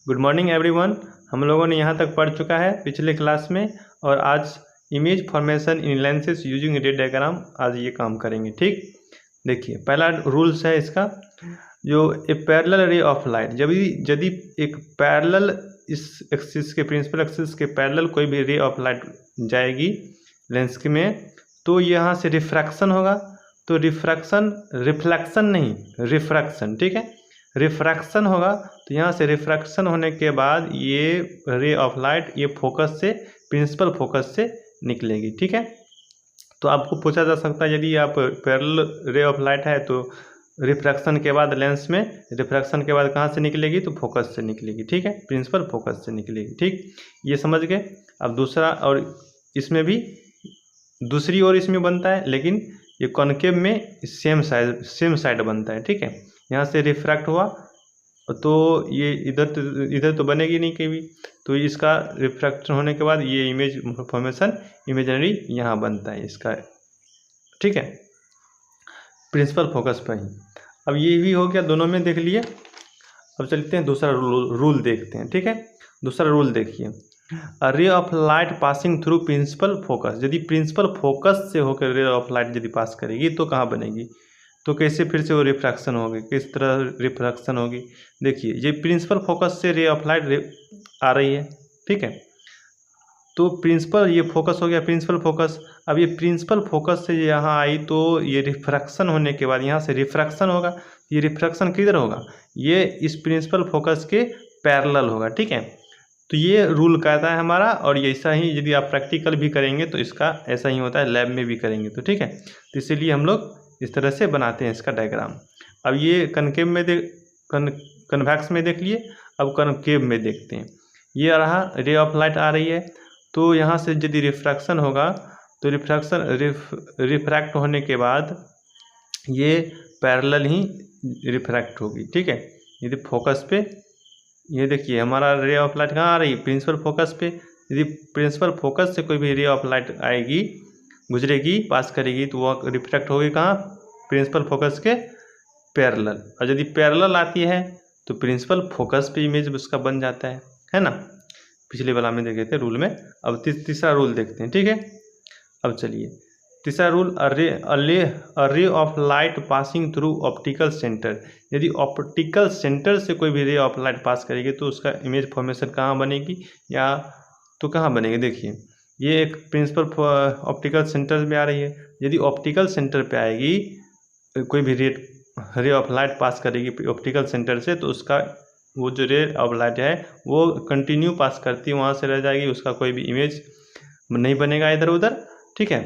Good morning everyone. हम लोगों ने यहाँ तक पढ़ चुका है पिछले क्लास में, और आज इमेज फॉर्मेशन इन लेंसेज यूजिंग रे डायग्राम आज ये काम करेंगे। ठीक, देखिए पहला रूल्स है इसका, जो ए पैरेलल रे ऑफ लाइट, जब यदि एक पैरेलल इस एक्सिस के प्रिंसिपल एक्सिस के पैरेलल कोई भी रे ऑफ लाइट जाएगी लेंस के में, तो यहाँ से रिफ्रैक्शन होगा। तो रिफ्रैक्शन, रिफ्लेक्शन नहीं, रिफ्रैक्शन, ठीक है, रिफ्रैक्शन होगा। तो यहाँ से रिफ्रैक्शन होने के बाद ये रे ऑफ लाइट ये फोकस से, प्रिंसिपल फोकस से निकलेगी। ठीक है, तो आपको पूछा जा सकता है यदि आप पैरेलल रे ऑफ लाइट है तो रिफ्रैक्शन के बाद लेंस में, रिफ्रैक्शन के बाद कहाँ से निकलेगी, तो फोकस से निकलेगी। ठीक है, प्रिंसिपल फोकस से निकलेगी। ठीक, ये समझ गए। अब दूसरा, और इसमें भी दूसरी ओर इसमें बनता है, लेकिन ये कॉनकेव में सेम साइड बनता है। ठीक है, यहाँ से रिफ्रैक्ट हुआ तो ये इधर तो बनेगी नहीं कभी, तो इसका रिफ्रैक्शन होने के बाद ये इमेज फॉर्मेशन इमेजिनरी यहाँ बनता है इसका। ठीक है, प्रिंसिपल फोकस पर ही। अब ये भी हो गया, दोनों में देख लिए। अब चलते हैं दूसरा रूल देखते हैं। ठीक है, दूसरा रूल देखिए, ray of light passing through principal focus, यदि प्रिंसिपल फोकस से होकर रे ऑफ लाइट यदि पास करेगी तो कहाँ बनेगी, तो कैसे फिर से वो रिफ्रैक्शन होगी, किस तरह रिफ्रैक्शन होगी। देखिए ये प्रिंसिपल फोकस से रे ऑफ लाइट आ रही है। ठीक है, तो प्रिंसिपल, ये फोकस हो गया प्रिंसिपल फोकस। अब ये प्रिंसिपल फोकस से यहाँ आई तो ये रिफ्रैक्शन होने के बाद यहाँ से रिफ्रैक्शन होगा। ये रिफ्रैक्शन किधर होगा, ये इस प्रिंसिपल फोकस के पैरेलल होगा। ठीक है, तो ये रूल कहता है हमारा, और ये ऐसा ही यदि आप प्रैक्टिकल भी करेंगे तो इसका ऐसा ही होता है, लैब में भी करेंगे तो। ठीक है, तो इसीलिए हम लोग इस तरह से बनाते हैं इसका डायग्राम। अब ये कनकेव में कन्वैक्स में देख लिए, अब कनकेव में देखते हैं। ये रहा, रे ऑफ लाइट आ रही है, तो यहाँ से यदि रिफ्रैक्शन होगा तो रिफ्रैक्ट होने के बाद ये पैरेलल ही रिफ्रैक्ट होगी। ठीक है, यदि फोकस पे, ये देखिए हमारा रे ऑफ लाइट कहाँ आ रही है, प्रिंसिपल फोकस पे। यदि प्रिंसिपल फोकस से कोई भी रे ऑफ लाइट आएगी, गुजरेगी, पास करेगी, तो वह रिफ्रैक्ट होगी कहाँ, प्रिंसिपल फोकस के पैरेलल। और यदि पैरेलल आती है तो प्रिंसिपल फोकस पे इमेज उसका बन जाता है ना। पिछले वाला में देखे थे रूल में। अब तीसरा रूल देखते हैं। ठीक है, अब चलिए तीसरा रूल, रे of light passing through optical centre, यदि ऑप्टिकल सेंटर से कोई भी रे ऑफ लाइट पास करेगी तो उसका इमेज फॉर्मेशन कहाँ बनेगी, या तो कहाँ बनेगी। देखिए ये एक प्रिंसिपल ऑप्टिकल सेंटर में आ रही है। यदि ऑप्टिकल सेंटर पे आएगी, कोई भी रे ऑफ लाइट पास करेगी ऑप्टिकल सेंटर से, तो उसका वो जो रे ऑफ लाइट है वो कंटिन्यू पास करती वहाँ से रह जाएगी, उसका कोई भी इमेज नहीं बनेगा इधर उधर। ठीक है,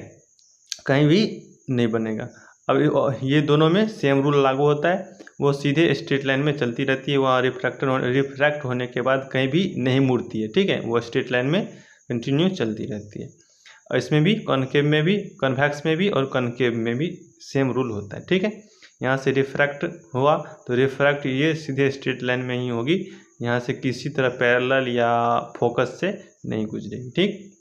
कहीं भी नहीं बनेगा। अब ये दोनों में सेम रूल लागू होता है, वो सीधे स्ट्रेट लाइन में चलती रहती है, वहाँ रिफ्रैक्ट होने के बाद कहीं भी नहीं मुड़ती है। ठीक है, वो स्ट्रेट लाइन में कंटिन्यू चलती रहती है। और इसमें भी, कॉनकेव में भी, कन्वैक्स में भी और कॉनकेव में भी सेम रूल होता है। ठीक है, यहाँ से रिफ्रैक्ट हुआ तो रिफ्रैक्ट ये सीधे स्ट्रेट लाइन में ही होगी, यहाँ से किसी तरह पैरेलल या फोकस से नहीं गुजरेगी। ठीक,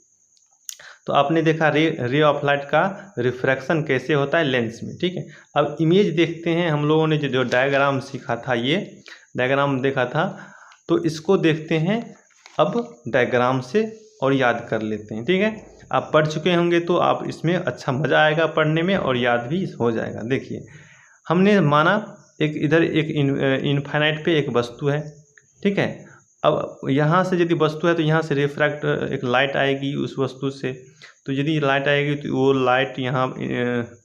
तो आपने देखा रे ऑफ लाइट का रिफ्रैक्शन कैसे होता है लेंस में। ठीक है, अब इमेज देखते हैं। हम लोगों ने जो डायग्राम सीखा था, ये डायग्राम देखा था, तो इसको देखते हैं अब डायग्राम से और याद कर लेते हैं। ठीक है, आप पढ़ चुके होंगे तो आप इसमें अच्छा मज़ा आएगा पढ़ने में, और याद भी हो जाएगा। देखिए हमने माना एक इधर एक इनफाइनाइट पे एक वस्तु है। ठीक है, अब यहाँ से यदि वस्तु है तो यहाँ से रिफ्रैक्ट एक लाइट आएगी उस वस्तु से, तो यदि लाइट आएगी तो वो लाइट यहाँ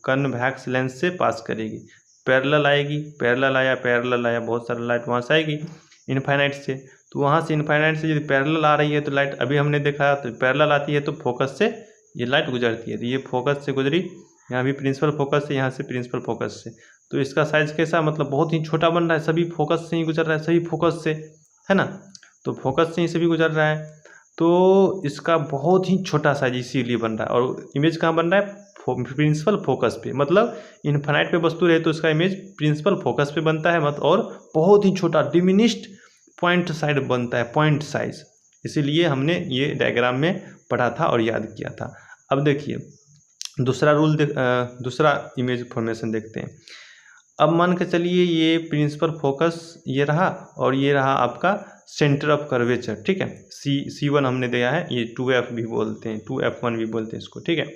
कन्वैक्स लेंस से पास करेगी, पैरेलल आएगी, पैरेलल आया, बहुत सारा लाइट वहाँ से आएगी इनफाइनाइट से। तो वहाँ से इनफाइनाइट से यदि पैरेलल आ रही है तो लाइट, अभी हमने देखा तो पैरेलल आती है तो फोकस से ये लाइट गुजरती है। तो ये फोकस से गुजरी, यहाँ भी प्रिंसिपल फोकस से, यहाँ से प्रिंसिपल फोकस से। तो इसका साइज़ कैसा, मतलब बहुत ही छोटा बन रहा है, सभी फोकस से ही गुजर रहा है, सभी फोकस से, है ना। तो फोकस से ही सभी गुजर रहा है, तो इसका बहुत ही छोटा साइज इसीलिए बन रहा है। और इमेज कहाँ बन रहा है, प्रिंसिपल फोकस पे, मतलब इनफाइनाइट पे वस्तु रहे तो इसका इमेज प्रिंसिपल फोकस पे बनता है, और बहुत ही छोटा डिमिनिश्ड पॉइंट साइड बनता है, पॉइंट साइज। इसीलिए हमने ये डायग्राम में पढ़ा था और याद किया था। अब देखिए दूसरा रूल दूसरा इमेज फॉर्मेशन देखते हैं। अब मान के चलिए ये प्रिंसिपल फोकस ये रहा, और ये रहा आपका सेंटर ऑफ कर्वेचर, ठीक है। C1 हमने दिया है, ये 2F भी बोलते हैं, 2F1 भी बोलते हैं इसको, ठीक है।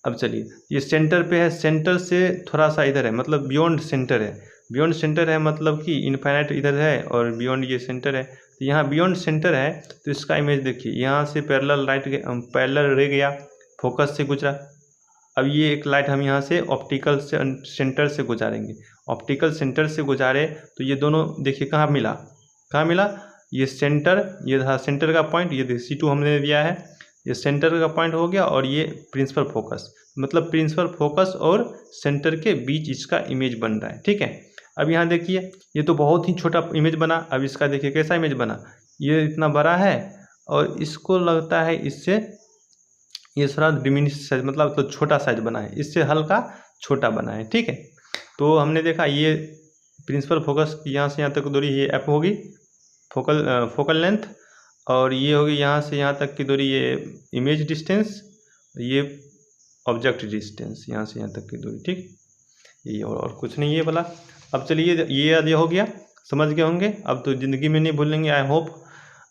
अब चलिए, ये सेंटर पे है, सेंटर से थोड़ा सा इधर है, मतलब बियॉन्ड सेंटर है। बियॉन्ड सेंटर है मतलब कि इनफाइनाइट इधर है और बियॉन्ड ये सेंटर है। तो यहाँ बियॉन्ड सेंटर है तो इसका इमेज देखिए, यहाँ से पैरेलल लाइट पैरेलल रे गया, फोकस से गुजरा। अब ये एक लाइट हम यहाँ से ऑप्टिकल सेंटर से गुजारेंगे, ऑप्टिकल सेंटर से गुजारे तो ये दोनों देखिए कहाँ मिला, कहाँ मिला, ये सेंटर, ये था सेंटर का पॉइंट, ये C2 हमने दिया है, ये सेंटर का पॉइंट हो गया और ये प्रिंसिपल फोकस, मतलब प्रिंसिपल फोकस और सेंटर के बीच इसका इमेज बन रहा है, ठीक है। अब यहाँ देखिए, ये तो बहुत ही छोटा इमेज बना। अब इसका देखिए कैसा इमेज बना, ये इतना बड़ा है और इसको लगता है इससे ये थोड़ा डिमिनिश साइज, मतलब तो छोटा साइज बना है, इससे हल्का छोटा बना है, ठीक है। तो हमने देखा ये प्रिंसिपल फोकस की यहाँ से यहाँ तक दूरी ये F होगी, फोकल लेंथ, और ये होगी यहाँ से यहाँ तक की दूरी ये इमेज डिस्टेंस, ये ऑब्जेक्ट डिस्टेंस, यहाँ से यहाँ तक की दूरी, ठीक। ये और कुछ नहीं ये वाला। अब चलिए ये हो गया, समझ गए होंगे, अब तो ज़िंदगी में नहीं भूलेंगे, आई होप।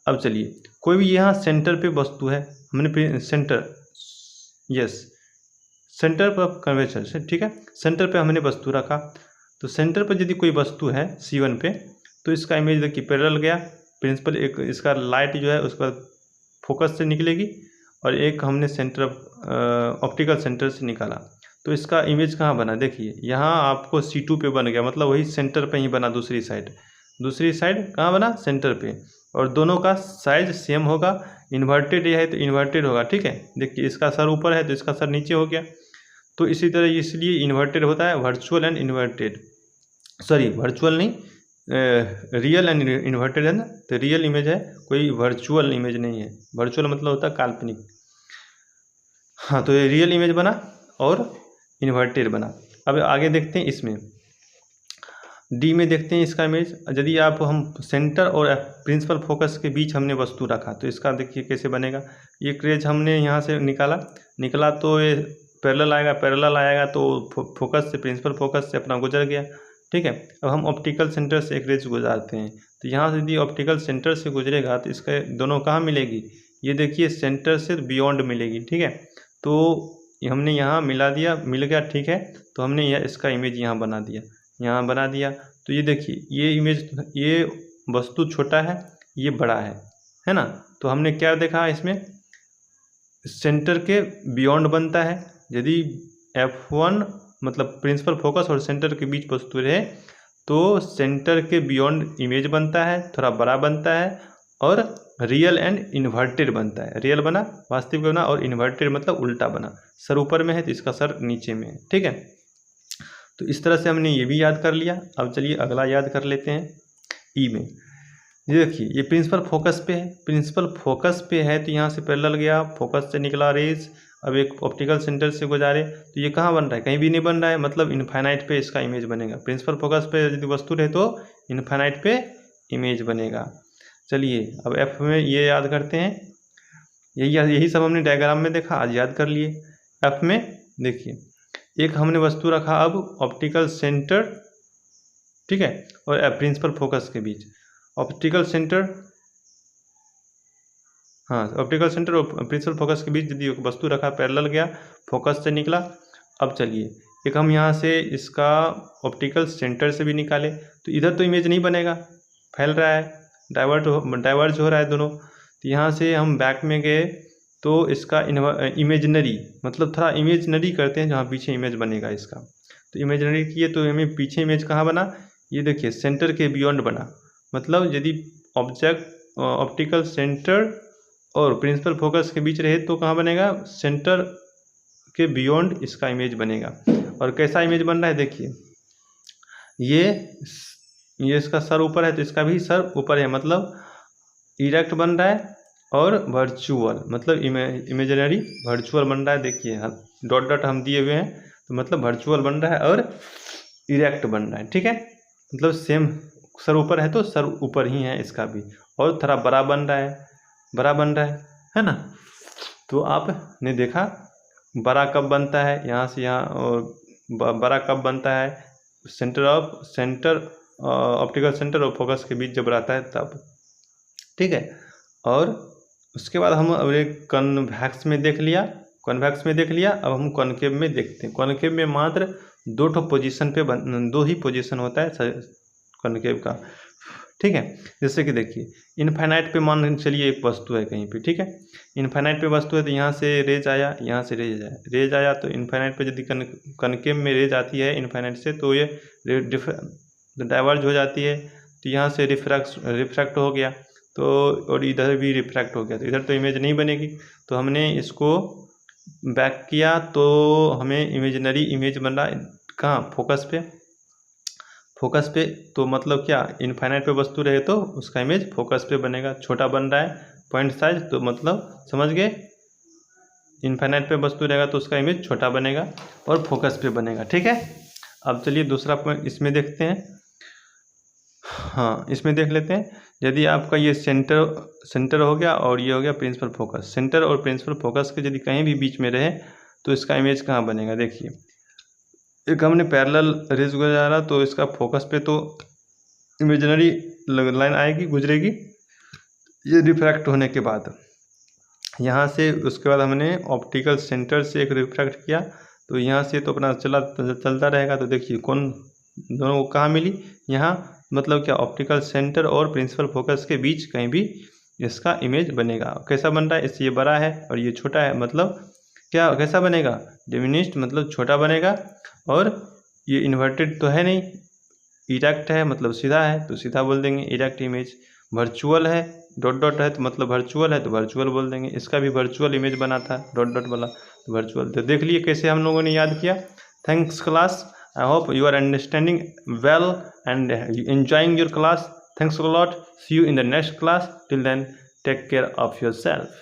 अब चलिए, कोई भी यहाँ सेंटर पे वस्तु है, हमने सेंटर, यस, सेंटर पर कर्वेचर से, ठीक है, सेंटर पे हमने वस्तु रखा। तो सेंटर पर यदि कोई वस्तु है C1 पे, तो इसका इमेज देखिए पैरेलल गया, प्रिंसिपल एक इसका लाइट जो है उसका फोकस से निकलेगी और एक हमने सेंटर ऑप्टिकल सेंटर से निकाला, तो इसका इमेज कहाँ बना, देखिए यहाँ आपको C2 पे बन गया, मतलब वही सेंटर पे ही बना, दूसरी साइड कहाँ बना, सेंटर पे, और दोनों का साइज सेम होगा। इन्वर्टेड ये है तो इन्वर्टेड होगा, ठीक है। देखिए इसका सर ऊपर है तो इसका सर नीचे हो गया, तो इसी तरह इसलिए इन्वर्टेड होता है, virtual and inverted, sorry virtual नहीं, रियल एंड इन्वर्टेड है ना, तो रियल इमेज है, कोई वर्चुअल इमेज नहीं है। वर्चुअल मतलब होता है काल्पनिक। हाँ, तो ये रियल इमेज बना और इन्वर्टेड बना। अब आगे देखते हैं, इसमें डी में देखते हैं इसका इमेज। यदि आप हम सेंटर और प्रिंसिपल फोकस के बीच हमने वस्तु रखा तो इसका देखिए कैसे बनेगा। ये क्रेज हमने यहाँ से निकला तो ये पैरेलल आएगा तो फोकस से, प्रिंसिपल फोकस से अपना गुजर गया, ठीक है। अब हम ऑप्टिकल सेंटर से एक रेज गुजारते हैं, तो यहाँ से यदि ऑप्टिकल सेंटर से गुजरेगा तो इसका दोनों कहाँ मिलेगी, ये देखिए सेंटर से बियॉन्ड मिलेगी, ठीक है। तो हमने यहाँ मिला दिया, मिल गया, ठीक है। तो हमने यह इसका इमेज यहाँ बना दिया, तो ये देखिए ये इमेज, ये वस्तु छोटा है, ये बड़ा है ना। तो हमने क्या देखा इसमें, सेंटर के बियॉन्ड बनता है। यदि F1 मतलब प्रिंसिपल फोकस और सेंटर के बीच वस्तु रहे तो सेंटर के बियॉन्ड इमेज बनता है, थोड़ा बड़ा बनता है, और रियल एंड इन्वर्टेड बनता है। रियल बना, वास्तविक बना, और इन्वर्टेड मतलब उल्टा बना, सर ऊपर में है तो इसका सर नीचे में है, ठीक है। तो इस तरह से हमने ये भी याद कर लिया। अब चलिए अगला याद कर लेते हैं, ई में। ये देखिए ये प्रिंसिपल फोकस पे है, तो यहाँ से पैरेलल गया, फोकस से निकला रेज, अब एक ऑप्टिकल सेंटर से गुजारे, तो ये कहाँ बन रहा है, कहीं भी नहीं बन रहा है, मतलब इनफाइनाइट पे इसका इमेज बनेगा। प्रिंसिपल फोकस पे यदि वस्तु रहे तो इनफाइनाइट पे इमेज बनेगा। चलिए अब एफ में ये याद करते हैं, यही सब हमने डायग्राम में देखा, आज याद कर लिए। एफ में देखिए एक हमने वस्तु रखा, अब ऑप्टिकल सेंटर, ठीक है, और प्रिंसिपल फोकस के बीच ऑप्टिकल सेंटर और प्रिंसिपल फोकस के बीच यदि वस्तु रखा, पैरेलल गया, फोकस से निकला। अब चलिए एक हम यहाँ से इसका ऑप्टिकल सेंटर से भी निकाले, तो इधर तो इमेज नहीं बनेगा, फैल रहा है, डाइवर्ज हो रहा है दोनों। तो यहाँ से हम बैक में गए तो इसका इमेजनरी, मतलब थोड़ा इमेजनरी करते हैं जहाँ पीछे इमेज बनेगा इसका। तो इमेजनरी किए तो हमें पीछे इमेज कहाँ बना, ये देखिए सेंटर के बियॉन्ड बना, मतलब यदि ऑप्टिकल सेंटर और प्रिंसिपल फोकस के बीच रहे तो कहाँ बनेगा, सेंटर के बियॉन्ड इसका इमेज बनेगा। और कैसा इमेज बन रहा है देखिए, ये इसका सर ऊपर है तो इसका भी सर ऊपर है, मतलब इरेक्ट बन रहा है, और वर्चुअल मतलब इमेजिनरी वर्चुअल बन रहा है। देखिए डॉट हम दिए हुए हैं, तो मतलब वर्चुअल बन रहा है और इरेक्ट बन रहा है, ठीक है। मतलब सेम सर ऊपर है तो सर ऊपर ही है इसका भी, और थोड़ा बड़ा बन रहा है ना। तो आपने देखा बड़ा कब बनता है, यहाँ से यहाँ, और बड़ा कब बनता है, सेंटर ऑप्टिकल सेंटर और फोकस के बीच जब रहता है तब। ठीक है। और उसके बाद हम अब एक कन्वेक्स में देख लिया, कन्वेक्स में देख लिया। अब हम कॉनकेव में देखते हैं। कॉनकेव में मात्र दो ही पोजीशन होता है कॉनकेव का, ठीक है। जैसे कि देखिए इनफाइनाइट पे मान चलिए एक वस्तु है कहीं पे, ठीक है। इनफाइनाइट पे वस्तु है तो यहाँ से रेज आया, यहाँ से रेज आया तो इनफाइनाइट पे यदि कॉनकेव में रेज आती है इनफाइनाइट से तो ये डाइवर्ज हो जाती है, तो यहाँ से रिफ्रैक्ट हो गया तो, और इधर भी रिफ्रैक्ट हो गया तो इधर तो इमेज नहीं बनेगी। तो हमने इसको बैक किया तो हमें इमेजिनरी इमेज बन रहा है कहाँ, फोकस पे। तो मतलब क्या, इनफाइनाइट पे वस्तु रहे तो उसका इमेज फोकस पे बनेगा, छोटा बन रहा है पॉइंट साइज, तो मतलब समझ गए, इनफाइनाइट पे वस्तु रहेगा तो उसका इमेज छोटा बनेगा और फोकस पे बनेगा, ठीक है। अब चलिए दूसरा पॉइंट इसमें देखते हैं। हाँ, इसमें देख लेते हैं। यदि आपका ये सेंटर हो गया और ये हो गया प्रिंसिपल फोकस, सेंटर और प्रिंसिपल फोकस के यदि कहीं भी बीच में रहे तो इसका इमेज कहाँ बनेगा। देखिए एक हमने पैरेलल रेज गुजारा तो इसका फोकस पे तो इमेजिनरी लाइन आएगी, गुजरेगी। ये रिफ्रैक्ट होने के बाद यहाँ से, उसके बाद हमने ऑप्टिकल सेंटर से एक रिफ्रैक्ट किया तो यहाँ से तो अपना चलता रहेगा। तो देखिए कौन दोनों को कहाँ मिली, यहाँ, मतलब क्या ऑप्टिकल सेंटर और प्रिंसिपल फोकस के बीच कहीं भी इसका इमेज बनेगा। कैसा बन रहा है, इससे ये बड़ा है और ये छोटा है, मतलब क्या कैसा बनेगा, डिमिनिश्ड, मतलब छोटा बनेगा। और ये इन्वर्टेड तो है नहीं, इरेक्ट है मतलब सीधा है तो सीधा बोल देंगे इरेक्ट इमेज। वर्चुअल है, डॉट डॉट है तो मतलब वर्चुअल है तो वर्चुअल बोल देंगे। इसका भी वर्चुअल इमेज बना था डॉट डॉट वाला, तो वर्चुअल। तो देख लिए कैसे हम लोगों ने याद किया। Thanks class, I hope you are understanding well and enjoying your class. Thanks a lot. See you in the next class. Till then, take care of yourself.